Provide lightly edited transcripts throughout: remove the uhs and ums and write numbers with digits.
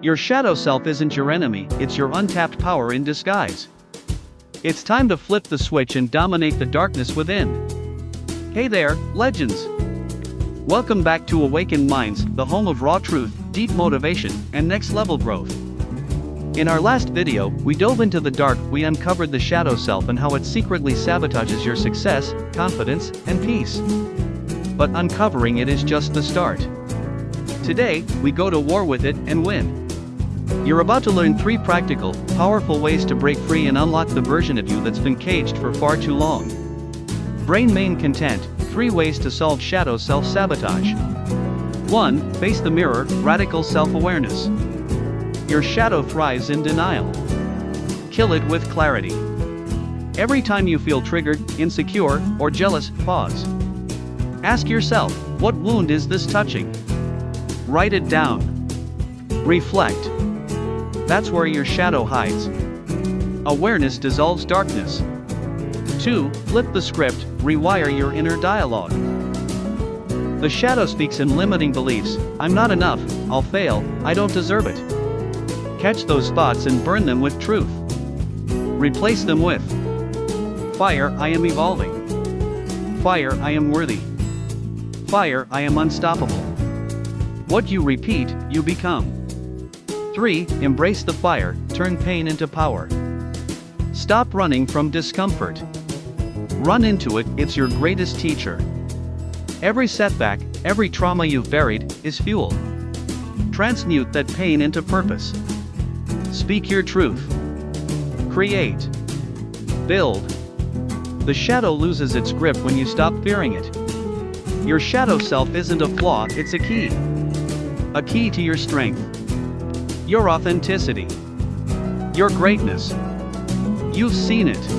Your shadow self isn't your enemy, it's your untapped power in disguise. It's time to flip the switch and dominate the darkness within. Hey there, legends! Welcome back to Awaken Minds, the home of raw truth, deep motivation, and next-level growth. In our last video, we dove into the dark, we uncovered the shadow self and how it secretly sabotages your success, confidence, and peace. But uncovering it is just the start. Today, we go to war with it and win. You're about to learn 3 practical, powerful ways to break free and unlock the version of you that's been caged for far too long. Brain main content, 3 ways to solve shadow self-sabotage. 1. Face the mirror, radical self-awareness. Your shadow thrives in denial. Kill it with clarity. Every time you feel triggered, insecure, or jealous, pause. Ask yourself, what wound is this touching? Write it down. Reflect. That's where your shadow hides. Awareness dissolves darkness. 2. Flip the script, rewire your inner dialogue. The shadow speaks in limiting beliefs: I'm not enough, I'll fail, I don't deserve it. Catch those thoughts and burn them with truth. Replace them with fire, I am evolving. Fire, I am worthy. Fire, I am unstoppable. What you repeat, you become. 3. Embrace the fire, turn pain into power. Stop running from discomfort. Run into it, it's your greatest teacher. Every setback, every trauma you've buried, is fuel. Transmute that pain into purpose. Speak your truth. Create. Build. The shadow loses its grip when you stop fearing it. Your shadow self isn't a flaw, it's a key. A key to your strength. Your authenticity. Your greatness. You've seen it.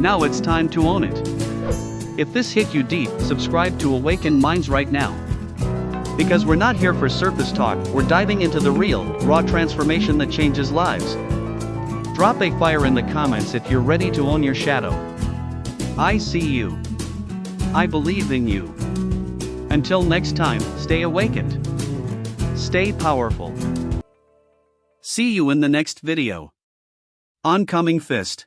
Now it's time to own it. If this hit you deep, subscribe to Awaken Minds right now. Because we're not here for surface talk, we're diving into the real, raw transformation that changes lives. Drop a fire in the comments if you're ready to own your shadow. I see you. I believe in you. Until next time, stay awakened. Stay powerful. See you in the next video. Oncoming fist.